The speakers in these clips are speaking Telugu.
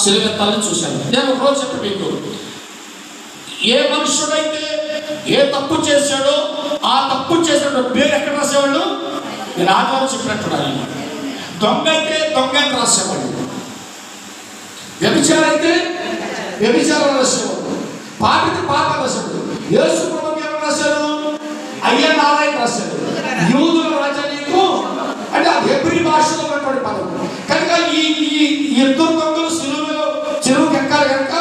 సిలువెత్తాలని చూశాను. నేను ఒకరోజు చెప్పి మీకు, ఏ మనుషుడైతే ఏ తప్పు చేశాడో ఆ తప్పు చేసిన పేరు ఎక్కడ రాసేవాళ్ళు? నేను ఆధారం చెప్పినట్టు దొంగ అయితే దొంగ అని రాసేవాళ్ళు, వ్యభిచారం అయితే వ్యభిచారం రాసేవాడు, పాపితే పాప రాసేవాడు. యేసు ప్రభువుకి ఎవరు రాశారు? అయ్యా నారాయణ రాశాడు. యూదుల రాజా నీకు అంటే అది హెబ్రీ భాషలో ఉన్నటువంటి పదం కనుక ఈ ఇద్దరు దొంగలు సిలువకి ఎక్కాలి కనుక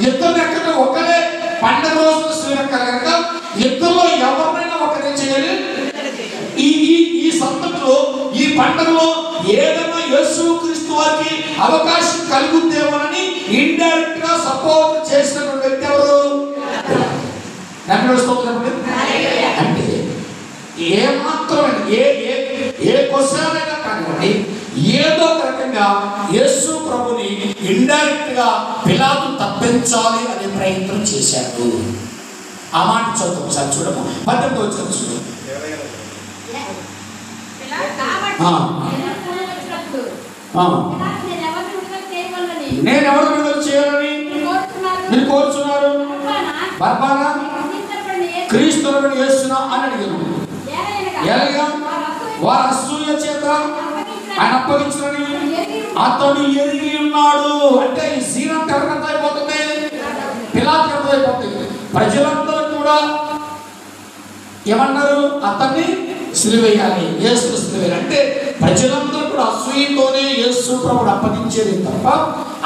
ఇద్దరు ఎక్కడం ఒకరే పండుగ రోజున సిలువ ఎక్కాలి కనుక ఇద్దరులో ఎవరినైనా ఒకరే చేయాలి. ఈ సందర్భంలో ఈ పండుగలో ఏదైనా యేసుక్రీస్తు వారికి అవకాశం కలుగుద్దేమోనని ఇండైరెక్ట్ గా సపోర్ట్ చేసినటువంటి వ్యక్తి ఎవరు? అంటే ఏ మాత్రమైనా ఏ క్వశ్చన్ అయినా కానివ్వండి, ఏదో ఒక రకంగా యేసు ప్రభుని ఇండైరెక్ట్ గా పిలాతు తప్పించాలి అనే ప్రయత్నం చేశాడు. ఆ మాట చదువు ఒకసారి చూడము, 18వ వచనం చూడు. నేను ఎవరు విడుదల చేయాలని మీరు కోరుచున్నారు? బర్బానా, క్రీస్తుని యేసునా అని అడిగాను. ఎలాగా? వారు అసూయ చేత ఆయన అప్పగించుకొని అతడు ఎరిగి ఉన్నాడు. అంటే ఈ సీన్ అంతా ఎవరికి అర్థమైపోతుంది? పిలాతుకి అర్థమైపోతుంది. ప్రజలందరూ కూడా ఏమన్నారు? అతన్ని సిలువేయాలి, యేసు సిలువేయాలి. అంటే ప్రజలందరూ కూడా అసూయతోనే యేసు ప్రభువుని అప్పగించేది తప్ప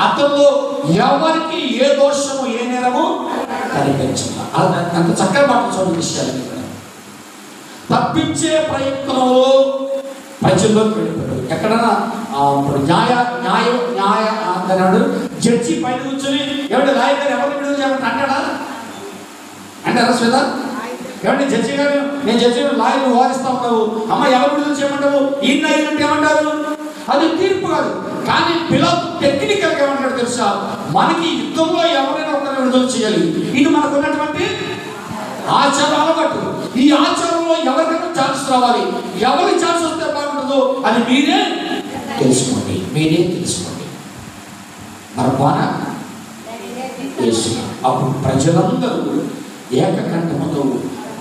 అతనిలో ఎవరికి ఏ దోషము ఏ నేరము కనిపించదు. అంత చక్కని మాట చూడండి విషయాలు. తప్పించే ప్రయత్నంలో ప్రజల్లోకి వెళ్ళిపోయాడు. ఎక్కడన్నా న్యాయ అన్నాడు. జడ్జి పైన కూర్చొని ఎవరి లాయర్ ఎవరు విడుదల చేయమంటే అంటారా శ్వేత? ఎవరి జడ్జి గారు, నేను జడ్జి లాయర్ని వారిస్తా ఉన్నావు, అమ్మ ఎవరు విడుదల చేయమంటావు? ఈయన అయినట్టు ఏమంటారు? అది తీర్పు కాదు. కానీ పిలాతు టెక్నికల్గా ఏమంటాడు తెలుసా? మనకి యుద్ధంలో ఎవరైనా ఒకరిని విడుదల చేయాలి. ఇది మనకు ఉన్నటువంటి ఆచారం అలవాటు. ఈ ఆచారంలో ఎవరికైనా ఛాన్స్ రావాలి. ఎవరికి ఛాన్స్ వస్తే బాగుంటుందో అది మీరే తెలుసుకోండి. బర్బానా యేసు. అప్పుడు ప్రజలందరూ ఏకకంఠముతో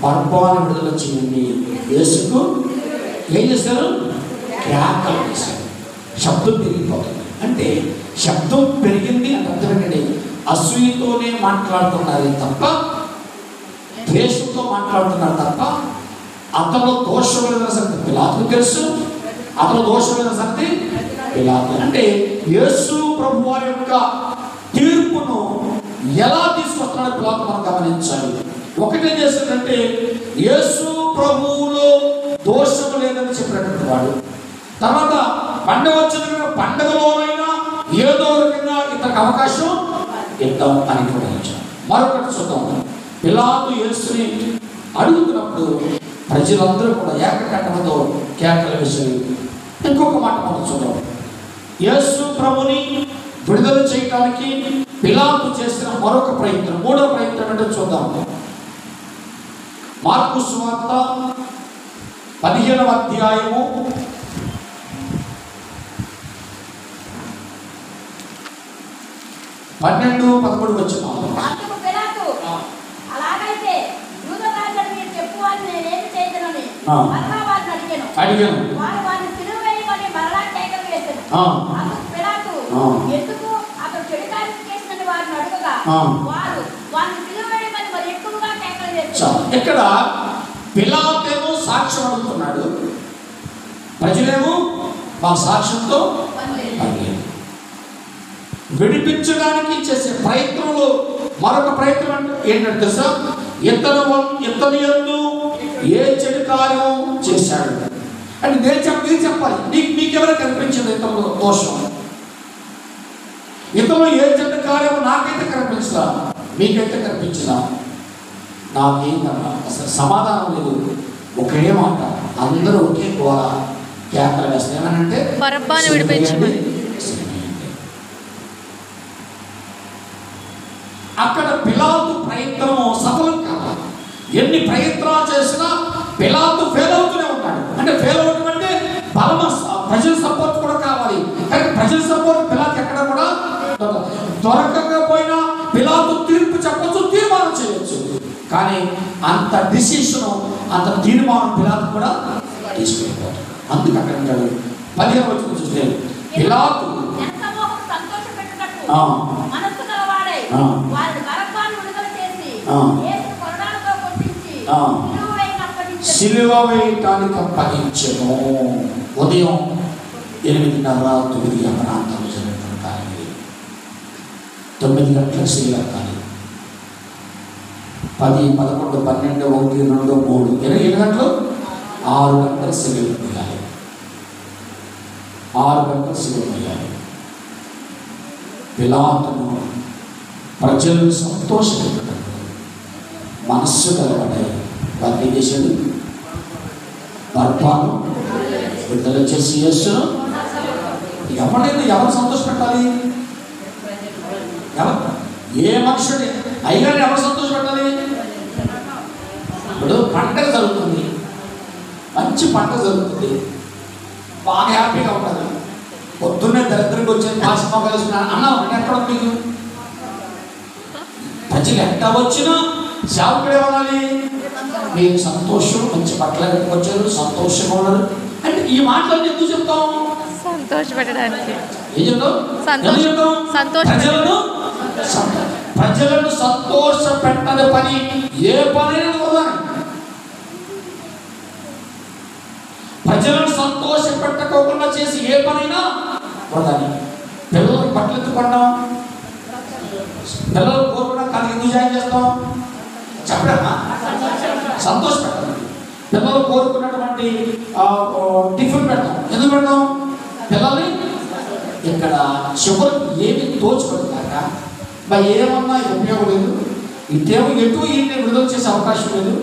బర్బాను విడుదల చేయండి, యేసుకు ఏం చేశారు? కేకలు వేశారు. శబ్దం పెరిగిపోతుంది. అంటే శబ్దం పెరిగింది అంటే అర్థమేంటండి? అసూయతోనే మాట్లాడుతున్నారు తప్ప, ద్వేషంతో మాట్లాడుతున్నారు తప్ప అతను దోషమైన సంగతి పిలాతుకు తెలుసు. అతను దోషమైన సంగతి పిలాతు. అంటే యేసు ప్రభు వారి యొక్క తీర్పును ఎలా తీసుకొస్తున్నాడో పిలాతు మనం గమనించాలి. ఒకటేం చేస్తాడంటే యేసు ప్రభువులో దోషము లేదని చెప్పినటువంటి వాడు. తర్వాత పండుగ వచ్చిన పండుగలోనైనా ఏదో రకంగా ఇతనికి అవకాశం ఇద్దాం అని కూడా ఇచ్చాడు. మరొకటి చూద్దాం. పిలాతు యేసుని అడుగుతున్నప్పుడు ప్రజలందరూ కూడా ఏకకంఠంతో కేకలు వేసి. ఇంకొక మాట మనం చూద్దాం. యేసు ప్రభుని విడుదల చేయడానికి పిలాతు చేసిన మరొక ప్రయత్నం, మూడో ప్రయత్నం అంటే చూద్దాం. మార్కు సువార్త 15వ అధ్యాయము 12-13 వచనాలు. అడిగాను. ఇక్కడ పిలాతేమో సాక్ష్యం అడుగుతున్నాడు, ప్రజలేమో మా సాక్ష్యంతో విడిపించడానికి చేసే ప్రయత్నంలో మరొక ప్రయత్నం ఏంటంటే తెలుసా? ఇతను యందు ఏ చెడు కార్యం చేశాడు అంటే మీరు చెప్పాలి. మీకెవరు కనిపించింది ఇతరుల దోషం? ఇతరులు ఏ చెడ్డ కార్యం నాకైతే కనిపించదా, మీకైతే కనిపించదా? నాకేంటన్నా అసలు సమాధానం లేదు. ఒకే మాట, అందరూ ఒకే గోల కేకలు వేస్తాయి. ఏమనంటే బరబ్బను విడిపించమని. అక్కడ పిలాతు ప్రయత్నం సఫలం కావాలి. ఎన్ని ప్రయత్నాలు చేసినా పిలాతు ఫెయిల్ అవుతూనే ఉన్నాడు. అంటే ఫెయిల్ అవడం అంటే బలమ ప్రజల సపోర్ట్ కూడా కావాలి. కానీ ప్రజల సపోర్ట్ పిలాతు ఎక్కడ కూడా దొరకకపోయినా పిలాతు తీర్పు చెప్పొచ్చు, తీర్మానం చేయొచ్చు. కానీ అంత డిసిషన్, అంత తీర్మానం పిలాతు కూడా తీసుకెళ్ళిపోతాడు. అందుకు అక్కడ ఉంటాడు 15వ వచనం చూస్తే పిలాతు సిలువ వేయటానికి అప్పగించెను. ఉదయం 8:30, 9 అపరాంతంలో జరిగినటువంటి 9 గంటలకు సిలువ ఎత్తాలి. 10, 11, 12, 1, 2, 3, 7 గంటలు, 6 గంటలు సిలువ వేయాలి. 6 గంటలు సిలువ వేయాలి. పిలాతును ప్రజలు సంతోషపెట్టారు, మనస్సు కలగడాయి. వారిని చేశాడు, బర్పాను విడుదల చేసి యేసును ఎవరైనా ఎవరు సంతోష పెట్టాలి? ఎవరు? ఏ మనుషుడి అయ్యాన్ని ఎవరు సంతోష పెట్టాలి? ఇప్పుడు పండగ జరుగుతుంది, మంచి పండగ జరుగుతుంది, బాగా హ్యాపీగా ఉంటుంది. పొద్దున్నే దరిద్రంగా వచ్చేది పాసిమా కలుసుకున్నాను అన్న ఎక్కడ మీకు ప్రజలు ఎట్లా వచ్చినా సేవకుడు ఏమనాలి? మీరు సంతోషం, మంచి బట్టలు కట్టుకొచ్చారు, సంతోషంగా ఉన్నారు అంటే ఈ మాటలు ఎందుకు చెప్తాం? సంతోషపెట్టడానికి. ఏం చెప్తాం? ప్రజలను సంతోష పెట్టని పని ఏ పనైనా కూడా, ప్రజలను సంతోష పెట్టకోకుండా చేసి ఏ పనైనా వృధాని. పిల్లలకు బట్టలు ఎత్తుకున్నాం, పిల్లలు కోరుకున్నా కానీ ఎందుకు జాయిన్ చేస్తాం? చెప్పడమ్మా, సంతోష పెట్టాలి. పిల్లలు కోరుకున్నటువంటి టిఫిన్ పెడతాం, ఎందుకు పెడతాం? పిల్లల్ని ఇక్కడ చివరికి ఏమి తోచుకుంటున్నాక మరి ఏమన్నా ఉపయోగం లేదు, ఇదేమో ఎటు ఈయన్ని విడుదల చేసే అవకాశం లేదు,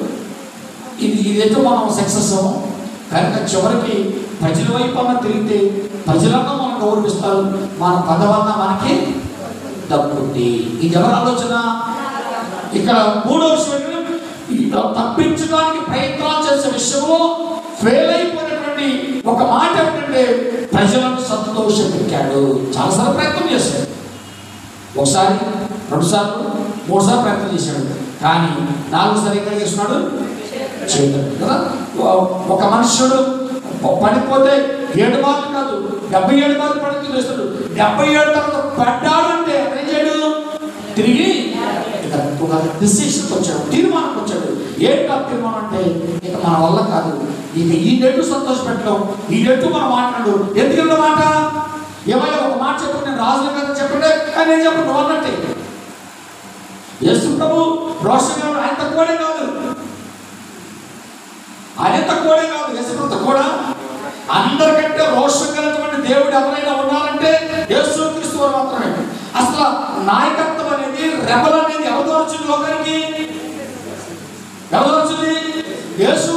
ఇది ఎటు మనం సక్సెస్ అవ్వం కనుక చివరికి ప్రజల వైపు అన్న తిరిగితే ప్రజలన్నా మనం గౌరవిస్తారు, మన పదవన్నా మనకి దక్కుతుంది. ఇది ఎవరి ఆలోచన? ఇక్కడ 3వ విషయం, తప్పించడానికి ప్రయత్నాలు చేసే విషయంలో ఫెయిల్ అయిపోయినటువంటి ఒక మాట ఏమిటంటే ప్రజలను సంతోష పెట్టాడు. చాలాసార్లు ప్రయత్నం చేశాడు, 1 సారి 2 సార్లు 3 సార్లు ప్రయత్నం చేశాడు, కానీ 4వ సారి ఎక్కడ చేస్తున్నాడు? చేయలేదు కదా. ఒక మనుషుడు పడిపోతే 7 మార్లు కాదు 77 మార్లు పడుతుంది చేస్తాడు. 77 తర్వాత పడ్డాడు అంటే ఏం చేయడు? తిరిగి ఒక డిసిషన్కి వచ్చాడు, తీర్మానానికి వచ్చాడు. ఏంటి ఆ తీర్మానం అంటే ఇక మన వల్ల కాదు, ఇక ఈ నెట్టు సంతోష పెట్టడం, ఈ నెట్టు మనం మాట్లాడు. ఎందుకంటే మాట ఏమైనా ఒక మాట చెప్పు, నేను రాజుల కదా చెప్పండి, కానీ నేను చెప్పు నువ్వు అన్నట్టే. యేసు ప్రభు రోషన్ ఆయన తక్కువడే కాదు, ఆయన తక్కువడే కాదు, యేసు ప్రభు తక్కువడా? అందరికంటే రోషన్ కలిగినటువంటి దేవుడు ఎవరైనా ఉన్నారంటే యేసుక్రీస్తు వారు మాత్రమే. అసలు నాయకత్వం అనేది, రెబల్ అనేది ఎవరు వచ్చింది లోకానికి? ఎవరు వచ్చింది? యేసు.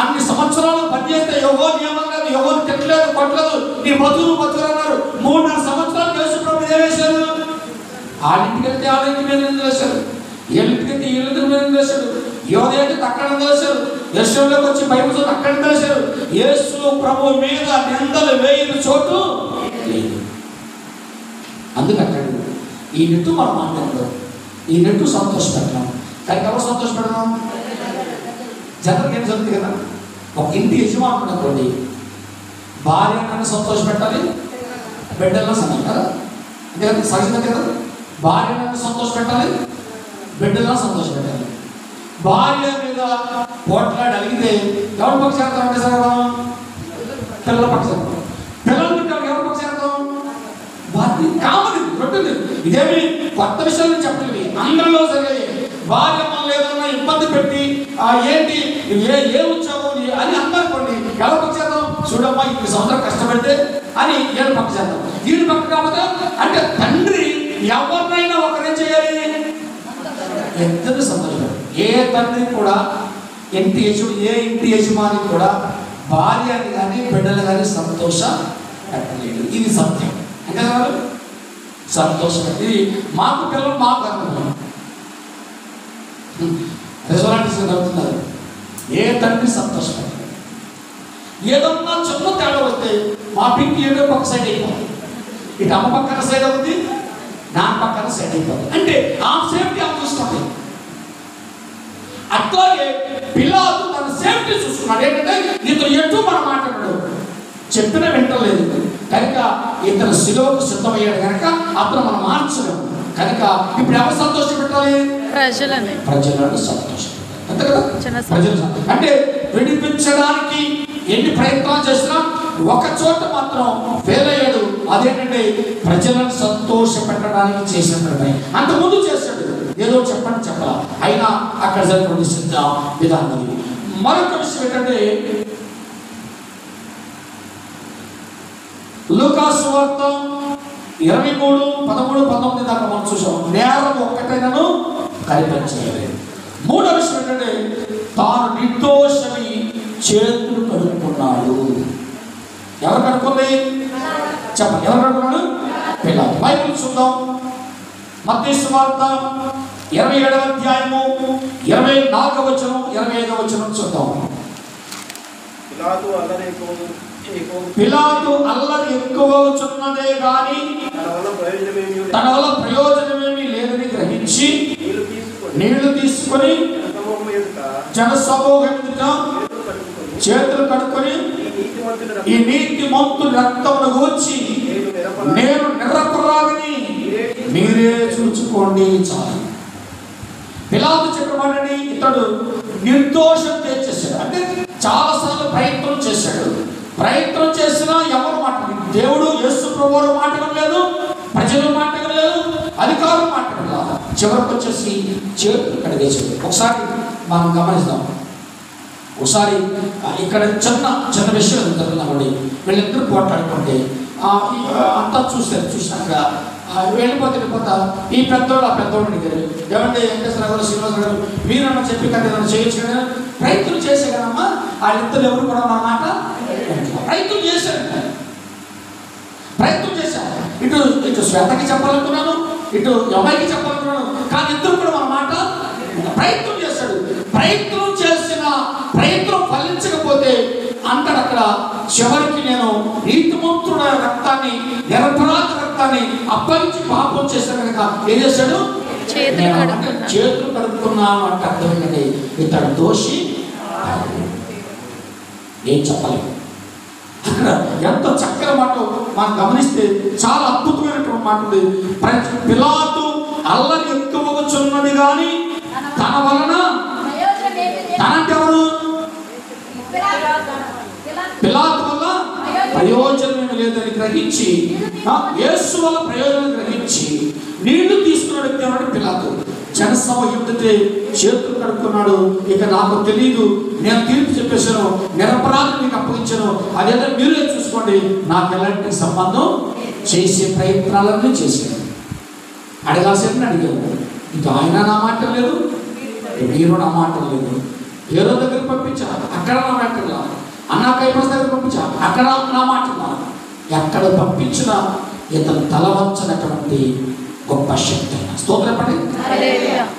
అన్ని సంవత్సరాలు పనిచేస్తే యోగో నియమం లేదు, యోగో తిట్టలేదు, కొట్టలేదు, నీ బతుకులు అన్నారు. 3.5 సంవత్సరాలు యేసు ప్రభు ఏం వేశారు? ఆడింటికి వెళ్తే ఆడింటి మీద వేశారు, ఏళ్ళింటికి వెళ్తే ఏళ్ళ మీద వేశాడు, యోధేటి అక్కడ వేశారు, యశ్వంలోకి వచ్చి బైబిల్ చోటు అక్కడ వేశారు. యేసు ప్రభు మీద నిందలు వేయని చోటు లేదు. అందుకు అక్కడ ఈ నెట్టు మనం మాట్లాడదాం, ఈ నెట్టు సంతోష పెట్టడం. కానీ ఎవరు సంతోష పెడదాం? జనరల్గా ఏం జరుగుతుంది కదా, ఒక ఇంటి యజమానుడు అనుకోండి, భార్యను సంతోష పెట్టాలి, బిడ్డలను సంతోషం కదా, అంతేకాదు సహజంగా కదా. భార్యను సంతోష పెట్టాలి, బిడ్డలను సంతోష పెట్టాలి. భార్య మీద పోట్లాడి అడిగితే ఎవరి పక్ష చేస్తాం అంటే సార్ పిల్లల పక్ష చేస్తాం, పిల్లలు ఎవరి పక్ష చేస్తాం? భార్య కామని రొట్టెది. ఇదేమి కొత్త విషయాలు చెప్పలేదు, అందరిలో జరిగాయి. భార్య మనల్ని ఏదన్నా ఇబ్బంది పెట్టి ఏంటి ఏ ఉద్యోగం అని అందనుకోండి, ఎవరి పక్ష చేద్దాం? చూడమ్మా 2 సంవత్సరాలు కష్టపడితే అని ఏడు పక్క చేద్దాం. వీడి పక్క కాకపోతే అంటే తండ్రి ఎవరినైనా ఒకరేం చేయాలి? ఇద్దరు సంతోషం. ఏ తండ్రి కూడా ఏ ఇంటి యజమాని కూడా భార్యని కానీ బిడ్డలు కానీ సంతోష పెట్టలేడు. ఇది సత్యం. అంటే సంతోషం. ఇది మాకు పిల్లలు మాకు అనుకున్నాం రెస్టారెంట్స్ జరుగుతున్నారు. ఏ తండ్రి సంతోషం ఏదన్నా చిన్న తేడా వస్తే మా పింక్ ఏదో పక్క సైడ్ అయిపోతుంది, ఇటు అమ్మ పక్కన సైడ్ అవుతుంది, నా పక్కన సెట్ అయిపోతుంది అంటే ఆ సేఫ్టీ ఆమె చూసుకోండి. అట్లాగే పిలాతు తన సేఫ్టీ చూసుకున్నాడు. ఏంటంటే ఇతను ఎటు మనం మాట్లాడాడు, చెప్పిన వింటలేదు కనుక ఇతను శిలువకు సిద్ధమయ్యాడు కనుక అతను మనం మార్చలేము కనుక ఇప్పుడు ఎవరు సంతోషపెట్టాలి? ప్రజలను సంతోషపెట్టాలి. అంతే కదా, ప్రజలు. అంటే విడిపించడానికి ఎన్ని ప్రయత్నాలు చేసినా ఒక చోట మాత్రం ఫెయిల్ అయ్యాడు. అదేంటంటే ప్రజలను సంతోష పెట్టడానికి చేసిన పని. అంతకుముందు చేశాడు, ఏదో చెప్పండి చెప్పాల, అయినా అక్కడ జరిగిన సిద్ధ విధానం. మరొక విషయం ఏంటంటే లూకా సువార్త 23:13-19 దాకా మనం చూసాం. నేరం ఒక్కటైనను కనిపించలేదు. మూడో విషయం ఏంటంటే తాను నిర్దోషమి చేతులు కడుక్కున్నాడు. ఎవరు కడుక్కుంది చెప్పండి, ఎవరు కడుక్కున్నాడు? పిలాతు. బైబిల్ చూద్దాం. మత్తయి సువార్త 27వ అధ్యాయము 24వ వచనం 25వ వచనం చూద్దాం. పిలాతు అల్లరి ఎక్కువవుతున్నదే గాని తన వల్ల ప్రయోజనమేమీ లేదని గ్రహించి నీళ్లు తీసుకొని జనసమూహం ఎదుట చేతులు కడుక్కొని ఈ నీతిమంతుని రక్తమును గూర్చి నేను నిరపరాధిని మీరే చూచుకోండి చాలు. పిలాతు చెప్పబడి ఇతడు నిర్దోషం తెచ్చేసాడు. అంటే చాలాసార్లు ప్రయత్నం చేశాడు. ప్రయత్నం చేసినా ఎవరు మాట్లాడలేదు. దేవుడు యేసు ప్రభువు మాట్లాడలేదు, ప్రజలు మాట్లాడలేదు, అధికారులు మాట్లాడలేదు. చివరికి వచ్చేసి చేతులు కడిగేసాడు. ఒకసారి మనం గమనిస్తాం. ఒకసారి ఇక్కడ చిన్న విషయం జరుగుతుందండి. వీళ్ళిద్దరు పోట్లాడుకుంటే అంతా చూశాక వెళ్ళిపోతా ఈ పెద్దోడు ఆ పెద్దోడు అడిగారు, ఏమంటే వెంకటేశ్వర గారు శ్రీనివాసరావు గారు మీరన్నా చెప్పి కదా ఏదైనా చేయొచ్చు కదా, ప్రయత్నం చేసే కదమ్మా. వాళ్ళిద్దరు ఎవరు కూడా మా మాట ప్రయత్నం చేశారు. ఇటు శ్వేతకి చెప్పాలనుకున్నాను, ఇటు అమ్మాయికి చెప్పాలనుకున్నాను, కానీ ఇద్దరు కూడా మన మాట ప్రయత్నం చేశాడు. ప్రయత్నం చేసిన ప్రయత్నం ఫలించకపోతే అంతడక్కడ చివరికి నేను నీతిమంతుడ రక్తాన్ని నిరపరాధ రక్తాన్ని అప్పగించి పాపం చేశాను కనుక ఏం చేశాడు? చేతులు కడుక్కున్నాను అంటే అర్థం ఏంటంటే ఇతడు దోషి. ఏం చెప్పలేదు. అక్కడ ఎంత చక్కని మాట మనం గమనిస్తే చాలా అద్భుతమైనటువంటి మాట ఉంది. పిలాతు అల్లరి ఎక్కువచ్చున్నది కానీ తన వలన తనంటే ఎవరు? పిలాతు వల్ల ప్రయోజనం లేదని గ్రహించి యేసు వల్ల ప్రయోజనం గ్రహించి నీళ్లు తీసుకున్న వ్యక్తి ఎవరు? పిలాతు. జనసభ ఎప్పుడైతే చేతులు కడుక్కున్నాడు, ఇక నాకు తెలియదు, నేను తీర్పు చెప్పేశాను, నిరపరాధం మీకు అప్పగించాను, అదేదో మీరే చూసుకోండి, నాకు ఎలాంటి సంబంధం చేసే ప్రయత్నాలన్నీ చేశాను. అడగాల్సిందని అడిగాను. ఇంకా ఆయన నా మాట లేదు, మీరు నా మాట లేదు. హీరో దగ్గర పంపించా, అక్కడ నా మాట లేదు. అన్నా కైపస్ దగ్గర పంపించా, అక్కడ నా మాట లేదు. ఎక్కడ పంపించినా ఇతను తలవంచనటువంటి గొప్ప శక్తి. స్తోత్రం చెప్పండి,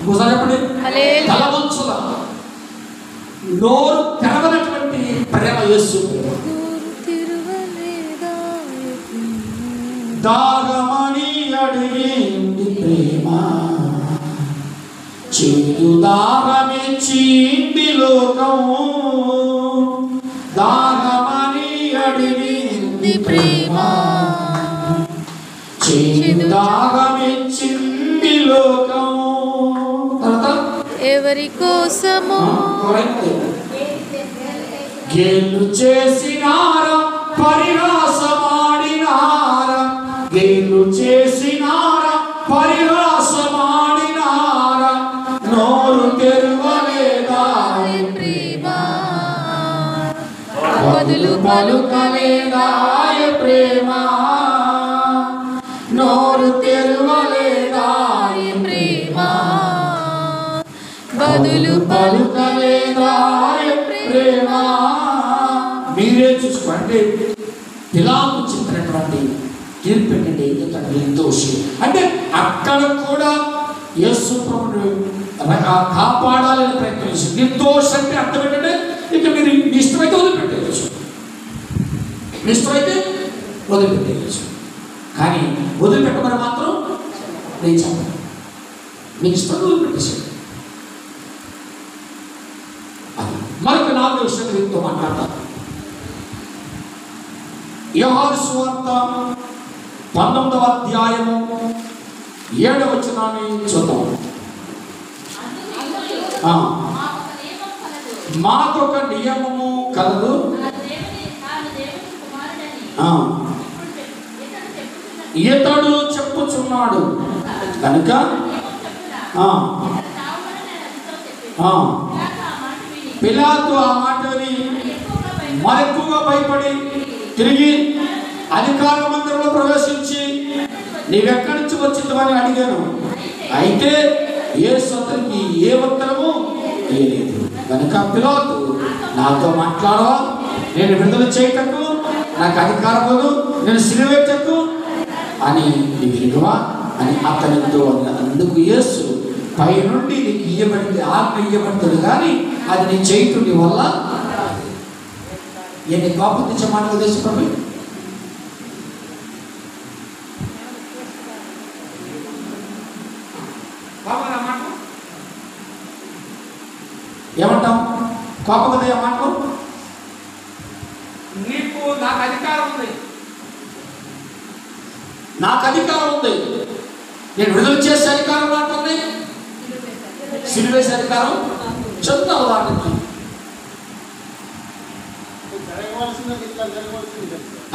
ఒకసారి చెప్పండి. తలవంచుల నోరు తెరవనటువంటి ప్రేమ యేసు. దాగమని అడిగింది ప్రేమ, చేదు దాగమిచ్చింది లోకము. దాగమని అడిగింది ప్రేమ, చేదు దాగమిచ్చింది లోకము. ఎవరి కోసము గేలు చేసినారా, పరిహాసమాడినారా, గేలు చేసినారా, పరిహాసమాడినారా, నోరు తెరువలేదా ప్రేమ, బదులు పలుకలేదా ప్రేమ, నోరు తెరువలేదా ప్రేమ, బదులు పలుకలేదా ప్రేమ. మీరే చూసుకోండి. పిలాతు చెప్పినటువంటి తీర్పు ఏంటంటే ఇతడు నిర్దోషి. అంటే అక్కడ కూడా యేసు ప్రభువుని కాపాడాలని ప్రయత్నించారు. నిర్దోష అంటే అర్థం ఏంటంటే ఇక మీరు ఇష్టమైతే వదిలిపెట్టేయచ్చు, ఇష్టమైతే వదిలిపెట్టేయచ్చు, కానీ వదిలిపెట్టమని మాత్రం నేను చెప్పను, మీకు ఇష్టం పెట్టేసాడు. మరొక 4వ విషయం వీటితో మాట్లాడతాను. యోహాను సువార్త 19వ అధ్యాయము 7వ వచనాన్ని చూద్దాం. మాకొక నియమము కలదు, ఇతడు చెప్పుచున్నాడు కనుక పిలాతు ఆ మాటని మరెక్కువగా భయపడి తిరిగి అధికార మందిరంలో ప్రవేశించి నీవెక్కడి నుంచి వచ్చిందని అడిగాను. అయితే యేసు అతనికి ఏ ఉత్తరము ఇయ్యలేదు. కనుక పిలాతు నాతో మాట్లాడవా, నేను విడుదల చేయటకు నాకు అధికారం లేదు, నేను సిలువెట్టకు అని నీవు ఎరుగవా అని అతనితో అందుకు యేసు పైనుండి నీకు ఇయ్యబడింది ఆజ్ఞ ఇయ్యబడుతుంది, కానీ అది నీ చేయటం నీ వల్ల ఎన్ని కోపం తెచ్చే మాటలు తెలుసు ప్రభు. ఏమంటాం? కోపం కదా మాటలు. నీకు నాకు అధికారం ఉంది, నాకు అధికారం ఉంది, నేను విడుదల చేసే అధికారం నాకు ఉంది, సిలువేసే అధికారం చెప్తా ఉదాహరణకి.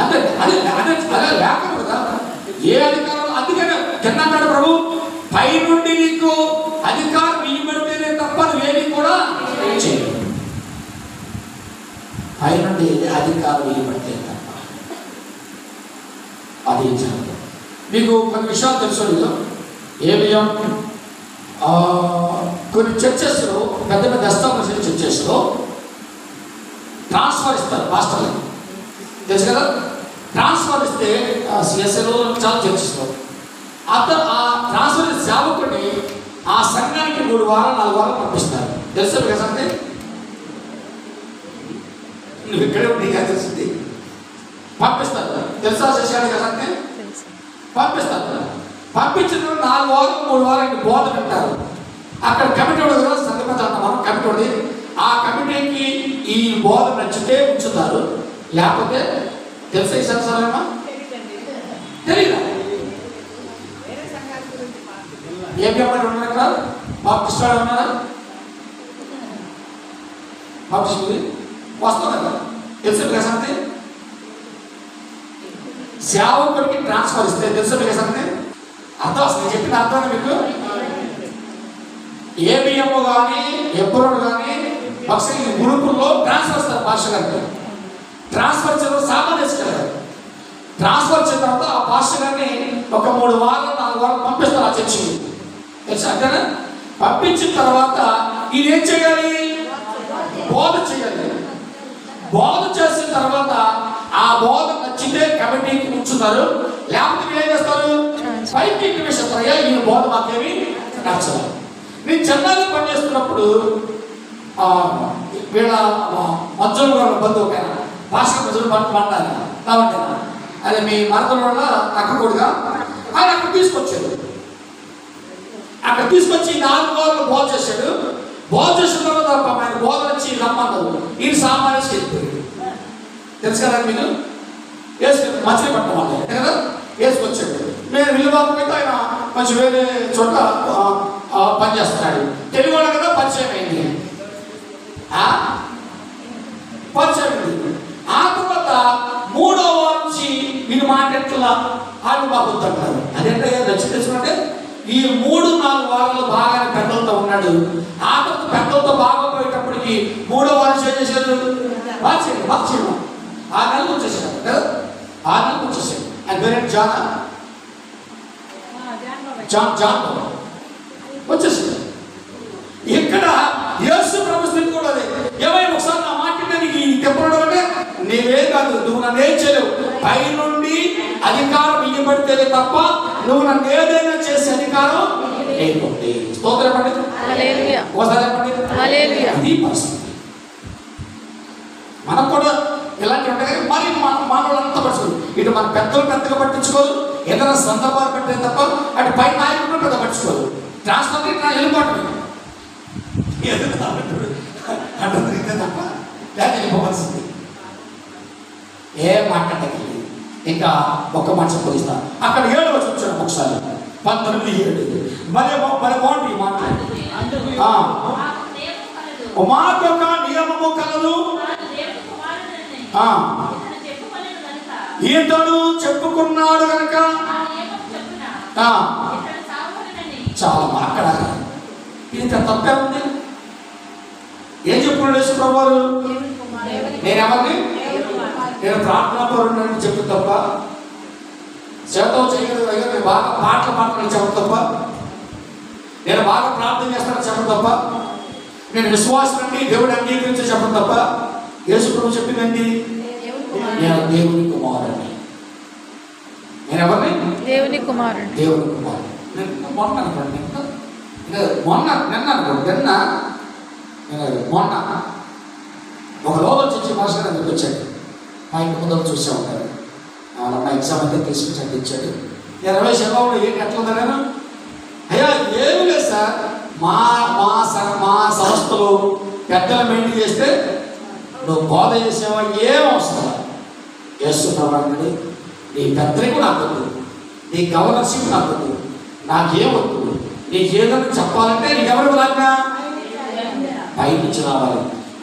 అంటే అదే అదే అదే లేక కదా ఏ అధికారం. అందుకనే కింద అన్నాడు ప్రభు, పై నుండి నీకు అధికారం ఇవ్వబడితేనే తప్ప నువ్వేమి కూడా చేయవు. పై నుండి అధికారం ఇవ్వబడితే తప్ప అది జరగదు. మీకు కొన్ని విషయాలు తెలుసు. ఏ విషయం? కొన్ని చర్చెస్లో, పెద్ద పెద్ద ఎస్టాబ్లిష్డ్ చర్చెస్లో ట్రాన్స్ఫర్ ఇస్తారు పాస్టర్లకు, తెలుసు కదా. ట్రాన్స్ఫర్ ఇస్తే సిఎస్ఐలో చాలా చర్చెస్లో అతను ఆ ట్రాన్స్ఫర్ సేవకుని ఆ సంఘానికి 3 వారాలు 4 వారాలు పంపిస్తారు. తెలుసా మీకు? అంటే నువ్వు ఇక్కడే ఉండి తెలిసింది పంపిస్తారు. తెలుసా శశాడి కదా? అంటే పంపిస్తారు. పంపించిన 4 వారాలు 3 వారాలు బోధ పెట్టారు. అక్కడ కమిటీ ఉండదు కదా, సంగతి అంట మనం కమిటీ ఉండదు. ఆ కమిటీకి ఈ బోధ నచ్చితే ఉంచుతారు, లేకపోతే తెలుసా ఈ సంవత్సరాలేమా తెలీదా? ఏపీ అమ్మాయి ఉన్నారు కదా, బాప్టిస్ట్ వాడు ఉన్నారా? బాప్టిస్ట్ వస్తాం కదా, తెలుసా మీకు సంగతి? సేవకుడికి ట్రాన్స్ఫర్ ఇస్తే తెలుసా మీకు సంగతి? అర్థం అసలు చెప్పిన అర్థం మీకు? ఏబిఎం కానీ ఎప్పురోడు కానీ పక్షి గ్రూపుల్లో ట్రాన్స్ఫర్ ఇస్తారు. పాస్టర్ గారికి ట్రాన్స్ఫర్ చేయడం సామాన్యులు. ట్రాన్స్ఫర్ చేసిన తర్వాత ఆ పాస్టర్ గారిని ఒక 3 వారాలు 4 వారాలు పంపిస్తారు ఆ చర్చికి, తెలుసా? అంటేనా పంపించిన తర్వాత ఇది ఏం చేయాలి? బోధ చేయాలి. బోధ చేసిన తర్వాత ఆ బోధ నచ్చితే కమిటీకి ఉంచుతారు, లేకపోతే మీరు ఏం చేస్తారు? పైకి ఇంటిమేషన్ అయ్యా ఈ బోధ మాకేమి నచ్చదు. నేను చెన్నైలో పనిచేస్తున్నప్పుడు వీళ్ళ మధ్యలో బంధువు ఒక భాష మధ్యలో పట్టాలి కాబట్టి అదే మీ మరదల వల్ల అక్కకూడగా ఆయన అక్కడ తీసుకొచ్చాడు. అక్కడ తీసుకొచ్చి 4 వారాలు బోధ చేశాడు. బోధ చేసిన తర్వాత ఆయన బోధ వచ్చి రమ్మన్నారు. ఈయన సామాన్య వెళ్ళిపోయాడు. తెలుసు కదా మీరు? వేసుకు మచిలీపట్నం వాళ్ళు కదా వేసుకొచ్చాడు. నేను విలువైతే ఆయన కొంచెం వేరే చోట పనిచేస్తున్నాడు. తెలుగు వాళ్ళు కదా పరిచయం అయింది. పరిచయం అయింది. ఆ తర్వాత 3వ వారం నుంచి వీళ్ళు మాట్లాడుతున్నా ఆడు బాగుంటారు. అదేంటే నచ్చి తెలుసుకుంటే ఈ 3-4 వారాలు బాగానే పెద్దలతో ఉన్నాడు. ఆ తర్వాత పెద్దలతో బాగోపోయేటప్పటికి 3వ వారం ఏం చేశాడు? బాగా 6 నెలలు వచ్చేసాడు కదా. 6 నెలలు వచ్చేసాడు. ఆయన పేరు జాన్ వచ్చేసాడు. ఇక్కడ యేసు ప్రభు స్థితి కూడా అదే. ఏమైనా ఒకసారి నా మాట నీకు తెప్పడం అంటే నీవే కాదు, నువ్వు నన్ను ఏం చేయలేవు. పై నుండి అధికారం ఇవ్వబడితేనే తప్ప నువ్వు నన్ను ఏదైనా చేసే అధికారం లేకపోతే. స్తోత్రం పడి ఒకసారి పడి అది పరిస్థితి. మనకు కూడా ఇలాంటి ఉంటాయి. మరి మన వాళ్ళంతా పడుతుంది. ఇటు మన పెద్దలు పెద్దగా పట్టించుకోరు, ఏదైనా సందర్భాలు పెట్టే తప్ప అటు పై నాయకుడు పెద్ద పట్టించుకోదు. ట్రాన్స్ఫర్ వెళ్ళిపోవటం అంటే తప్ప లేక వెళ్ళిపోవాల్సింది. ఏం మాట్లాడగలి. ఇంకా ఒక్క మాట పోయిస్తాను. అక్కడ 7 వచ్చి వచ్చాడు ఒకసారి 19:7. మరి బాగుంటుంది మాట్లాడి. మాకొక నియమము కలదు, ఈతడు చెప్పుకున్నాడు కనుక చాలా మాట్లాడాలి. ఇంత తప్పే ఉంది. ఏం చెప్పుకున్నాడు యేసు ప్రభువారు? నేనెవరిని? నేను ప్రార్థనా పరుడని చెప్పు తప్ప, సేవతో చేయగలిగిన దగ్గర నేను బాగా పాటలు మాట్లాడి చెప్పు తప్ప, నేను బాగా ప్రార్థన చేస్తానని చెప్పడం తప్ప, నేను విశ్వాసాన్ని దేవుడు అంగీకరించి చెప్పడం తప్ప, యేసు ప్రభు చెప్పిందండి నేను దేవుని కుమారుడిని. నేను ఎవరిని? దేవుని కుమారుడు. దేవుని కుమారుడు. నేను మొన్న అనుకోండి, మొన్న ఒక లోపల వచ్చి మాస్టర్ దగ్గరికి వచ్చాడు. మా ఇంటి ముందు చూసే ఉంటారు. మా ఎగ్జామ్ అయితే తీసుకొచ్చి అందించాడు. 20 శతంలో ఏంటి ఎట్లా ఉందా? నేను అయ్యా ఏమి లేదు సార్, మా సంస్థలు పెద్దలు మెయింటైన్ చేస్తే నువ్వు బోధ చేసేవా ఏం అవసరం చేస్తున్నాడు. నీ పెద్దరికం నాకు వద్దు, నీ గవర్నర్షిప్ నాకు వద్దు, నాకేం వద్దు. నీకు ఏదైనా చెప్పాలంటే నీకెవరికి రాజ్ఞా? పై నుంచి రావాలి.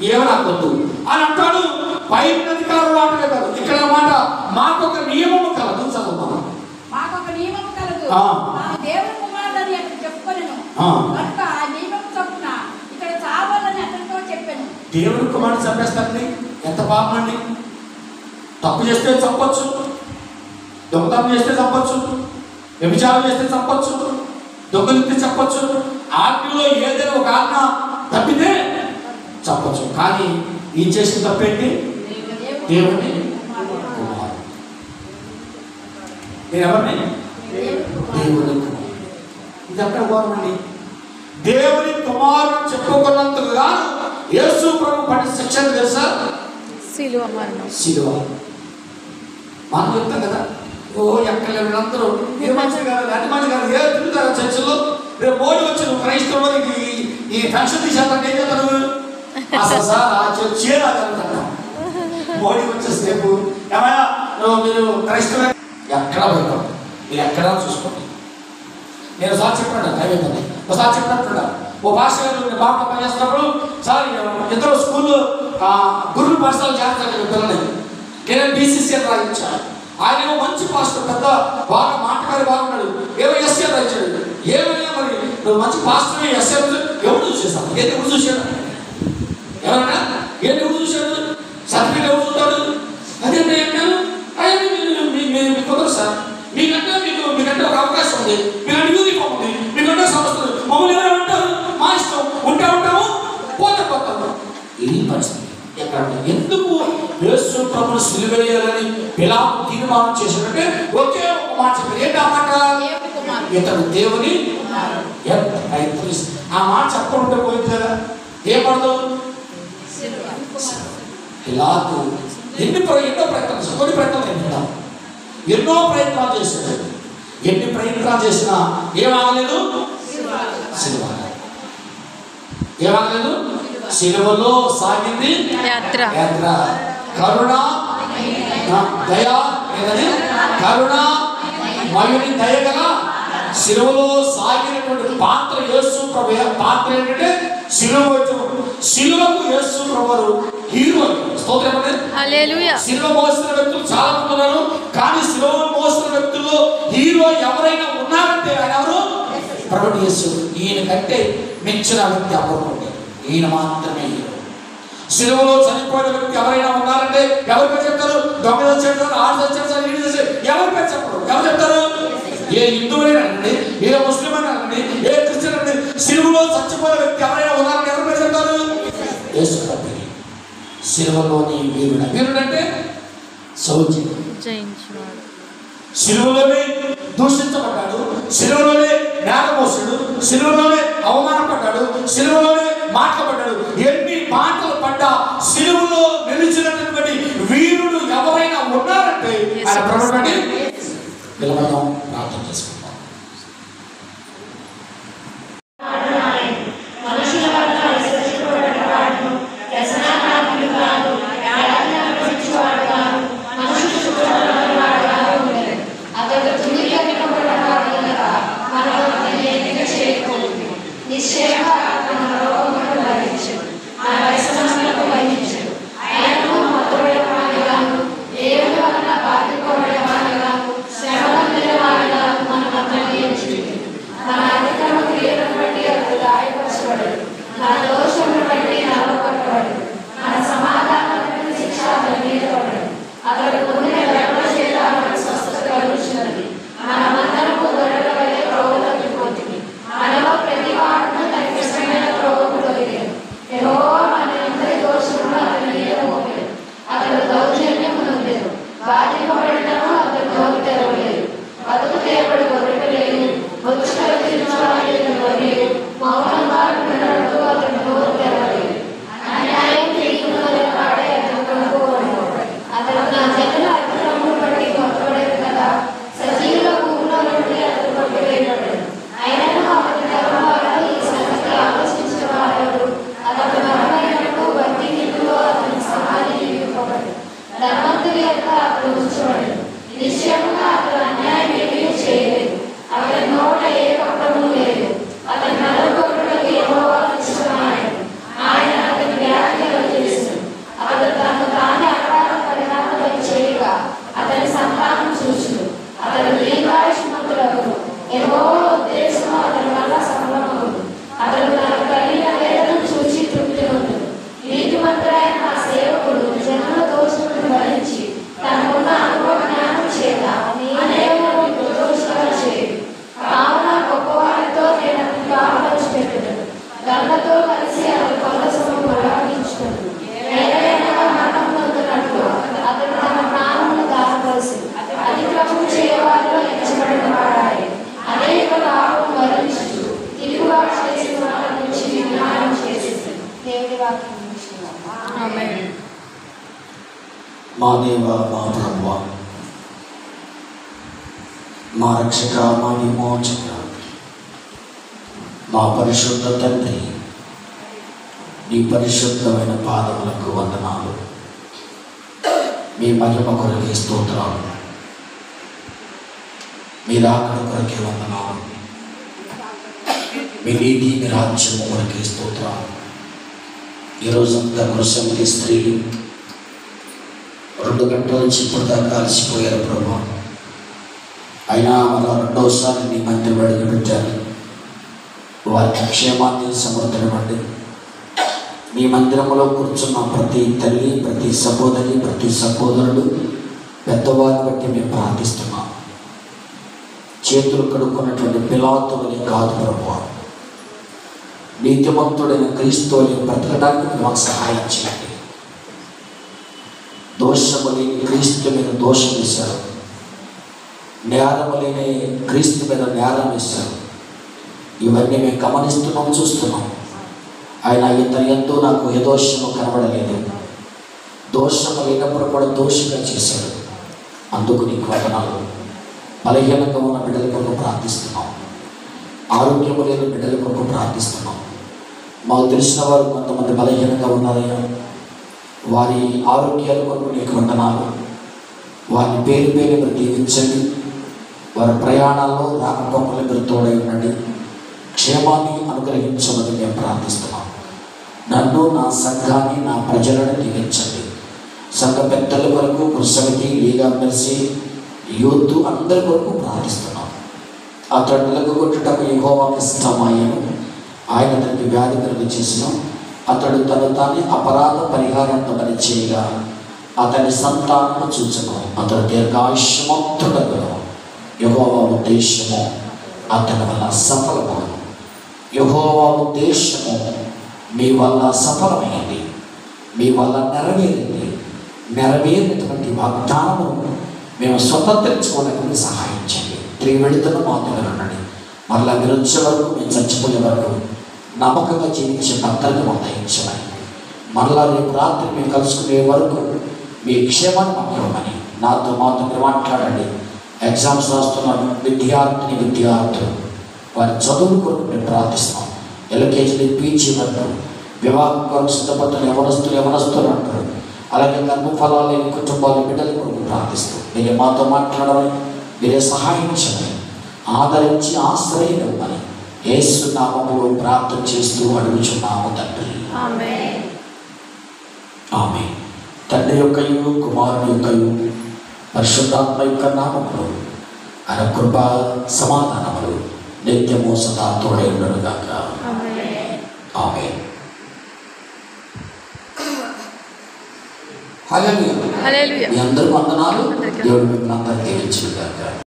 ఏమో నాకు వద్దు అని అంటాడు. పై అధికారం వాటలే కాదు, ఇక్కడ మాట మాకొక నియమము కలదు. చదువు మాకొక నియమము కలదు, దేవుని కుమారుడని అతను చెప్పుకొనెను కనుక ఆ నియమము చొప్పున ఇక్కడ చావాలని అతనితో చెప్పాను. దేవుని కుమారుడు చంపేస్తారని ఎంత పాపం అండి. తప్పు చేస్తే చంపొచ్చు, దొంగతనం చేస్తే చంపొచ్చు, వ్యభిచారం చేస్తే చంపొచ్చు, దొంగలిస్తే చెప్పొచ్చు. ఆజ్ఞలో ఏదైనా ఒక ఆజ్ఞ తప్పితే చెప్పొచ్చు. కానీ ఈ చేసిన తప్పేంటి? దేవుని కుమారుడు. నేను ఎవరిని? దేవుని కుమారుడు. ఇది ఎక్కడ గౌరవండి? దేవుని కుమారుడు చెప్పుకున్నంతగా యేసు ప్రభు పడిన శిక్షణ తెలుసా? సిలువ మరణం. సిలువ. మనం చెప్తాం కదా, ఓ ఎక్కడ అందరూ ఏ మంచిది కాదు, అది మంచి కాదు, ఏ తిరుగుతారు చర్చలో. రేపు మోడీ వచ్చి నువ్వు క్రైస్తవులకి ఈ పెన్షన్ తీసేస్తాను ఏం చేస్తాను? అసలు సార్ ఆ చర్చే రాగలుగుతాను. మోడీ వచ్చేసేపు ఏమయ్యా మీరు క్రైస్తవ ఎక్కడ పోతాం, మీరు ఎక్కడా చూసుకోండి. నేను ఒకసారి చెప్పాను దైవేంద్రని, ఒకసారి చెప్పినట్టున్నా ఓ భాష బాగా పనిచేస్తున్నప్పుడు సార్ ఇద్దరు స్కూల్లో గురువు పాఠశాల చేస్తాను పిల్లల్ని. నేను BCC రాయించాను. ఆయన మంచి పాస్టర్, పెద్ద బాగా మాటకారి బాగున్నాడు. ఏమో ఎస్ఏ రాయించాడు. ఏమైనా మరి నువ్వు మంచి పాస్టర్ ఎస్ఏ ఎవరు చూసేసాను? ఏది ఎవరు చూశాడు? ఎవరన్నా ఏంటి ఎవరు చూశాడు? సర్టిఫికేట్ ఎవరు చూస్తాడు? అదేంటే ఏమన్నాను అయ్యా మీరు కుదరు సార్, మీకంటే ఒక అవకాశం ఉంది, మీకంటే యూనిఫామ్ ఉంది, మీకంటే సంస్థ ఉంది. మమ్మల్ని ఎవరు ఉంటారు? మా ఇష్టం, ఉంటాము పోతాము. ఇది పరిస్థితి. ఎక్కడ ఎందుకు యేసు ప్రభువును సిలువ వేయాలని పిలాతు తీర్మానం చేసినట్టే ఒకే ఒక మాట చెప్పారు. ఏంటి ఆ మాట? ఇతడు దేవుని. ఆ మాట చెప్పకుంటే పోయింది కదా. ఏం పడదు? పిలాతు ఎన్నో ప్రయత్నాలు, కొన్ని ప్రయత్నాలు ఎన్నో ప్రయత్నాలు చేశాడు. ఎన్ని ప్రయత్నాలు చేసినా ఏమాగలేదు? సిలువ ఏమాగలేదు. సిలువలో సాగింది యాత్ర. కరుణ దయ ఏదని కరుణ మయుని దయగల సిలువలో సాగినటువంటి పాత్ర యేసు ప్రభు. పాత్ర ఏంటంటే సిలువకు యేసు ప్రభువు హీరో. స్తోత్రం. హల్లెలూయా. సిలువ మోసిన వ్యక్తులు చాలా మంది ఉన్నారు, కానీ సిలువ మోసిన వ్యక్తుల్లో హీరో ఎవరైనా ఉన్నారంటే ఆయన ఎవరు? ప్రభువు యేసు. ఈయన కంటే మించిన వ్యక్తి ఎవరు? ఈయన మాత్రమే హీరో. సిలువలో చనిపోయిన వ్యక్తి ఎవరైనా ఉన్నారంటే ఎవరి పేరు చెప్తారు? దొంగ చేస్తారు, ఆడు చేస్తారు, వీడు చేస్తారు. ఎవరి పేరు చెప్పరు. ఎవరు చెప్తారు? ఏ హిందువులైనండి, ఏ ముస్లిం అనండి, ఏ క్రిస్టియన్ అండి, సిలువలో చచ్చిపోయిన వ్యక్తి ఎవరైనా ఉన్నారంటే ఎవరి పేరు చెప్తారు? యేసు ప్రభు. సిలువలోని వీరుడు. వీరుడు అంటే సౌజ్యం. సిలువలోనే దూషించబడ్డాడు, సిలువలోనే నేరమోసాడు, సిలువలోనే అవమానపడ్డాడు, సిలువలోనే మాట్లాడబడ్డాడు. ఎన్ని మాటలు పడ్డా సిలువలో నిలిచినటువంటి వీరుడు ఎవరైనా ఉన్నారంటే ఆయన ప్రభువు. నిలబడదాం, ప్రార్థన చేసుకుందాం. మా దేవ, మా ప్రభువా, మా రక్షక, మా విమోచక, మా పరిశుద్ధ తండ్రి, నీ పరిశుద్ధమైన పాదములకు వందనాలు. మీ మహిమ కొరకే స్తోత్రాలు, మీ రాకడ కొరకే వందనాలు, మీ నీతి, మీ రాజ్యము కొరకే స్తోత్రాలు. ఈరోజంతా కృషి స్త్రీలు 2 గంటల నుంచి ఇప్పుడు దాకా అలసిపోయారు ప్రభు. అయినా మన రెండోసారి నీ మందిరం అడుగు పెట్టారు. వారికి క్షేమాన్ని సమర్థనమండి. నీ మందిరంలో కూర్చున్న ప్రతి తల్లి, ప్రతి సహోదరి, ప్రతి సహోదరుడు, పెద్దవారిని బట్టి మేము ప్రార్థిస్తున్నాం. చేతులు కడుక్కున్నటువంటి పిలాతు అని కాదు ప్రభు, నీతిమంతుడైన క్రీస్తుని బ్రతకడానికి మాకు సహాయం చేయండి. దోషము లేని క్రీస్తు మీద దోషం వేశారు, నేరము లేని క్రీస్తు మీద నేరం వేశారు. ఇవన్నీ మేము గమనిస్తున్నాం, చూస్తున్నాం. ఆయన ఇతను ఎంతో నాకు ఏ దోషము కనబడలేదు. దోషము లేనప్పుడు కూడా దోషిగా చేశాడు. అందుకు నీకు వందనాలు. బలహీనంగా ఉన్న బిడ్డల కొరకు ప్రార్థిస్తున్నాం. ఆరోగ్యము లేని బిడ్డల కొరకు ప్రార్థిస్తున్నాం. మాకు తెలిసిన వారు కొంతమంది బలహీనంగా ఉన్నారయ్యా, వారి ఆరోగ్యాల కొరకు నీకు వందనాలు. వారిని పేరు పేరు మీరు దీవించండి. వారి ప్రయాణాల్లో రాకపోకలు మీరు తోడై ఉండండి. క్షేమాన్ని అనుగ్రహించమని మేము ప్రార్థిస్తున్నాం. నన్ను, నా సంఘాన్ని, నా ప్రజలను దీవించండి. సంఘ పెద్దల కొరకు, కృషికి, లీగా మెర్సీ, యూత్ అందరి కొరకు ప్రార్థిస్తున్నాం. ఆ తండ్రులకు కొట్టుటకు యెహోవాకు ఇష్టమాయను. ఆయన అతనికి వ్యాధి కలుగు చేసిన అతడు తను తానే అపరాధ పరిహారాన్ని చేయగా అతని సంతానము చూచుకో అతడు దీర్ఘాయుష్మంతుడగును. యెహోవా ఉద్దేశము అతని వల్ల సఫలమవును. యెహోవా ఉద్దేశము మీ వల్ల సఫలమైంది, మీ వల్ల నెరవేరింది. నెరవేరినటువంటి వాగ్దానము మేము స్వతంత్రించుకోవడానికి సహాయం చేయండి. 3 విడతలు మాత్రమే ఉండండి. మరలా మీరు వచ్చే వరకు, మేము చచ్చిపోయే వరకు నమ్మకంగా జీవించే భద్రతను ఉదయించమని, మరలా రేపు రాత్రి మేము కలుసుకునే వరకు మీ క్షేమాన్ని మాకు ఇవ్వమని నాతో మాతో మీరు మాట్లాడండి. ఎగ్జామ్స్ రాస్తున్న విద్యార్థులు వారి చదువు కొరకు మేము ప్రార్థిస్తాం. ఎల్కేజీ పీజీ అంటారు, వివాహం కొరకు సిద్ధపడుతున్న యవనస్తులు అంటారు. అలాగే గర్భఫలాలు లేని కుటుంబాలు బిడ్డల కొరకు ప్రార్థిస్తూ మీరే మాతో మాట్లాడమని, మీరే సహాయం చేయమని, ఆదరించి ఆశ్రయించమని యేసు నామములో ప్రార్థన చేస్తూ అడుగుచున్నాము తండ్రి. ఆమేన్. తండ్రి యొక్కయు కుమారుని యొక్కయు పరిశుద్ధాత్మ యొక్క నామములో ఆయన కృప సమాధానములు నిత్యము సదా తోడై ఉండునుగాక. ఆమేన్. హల్లెలూయా. హల్లెలూయా. మీ అందరూ వందనాలు. దేవుడు మిమ్మల్ని అందరికీ దీవించునుగాక.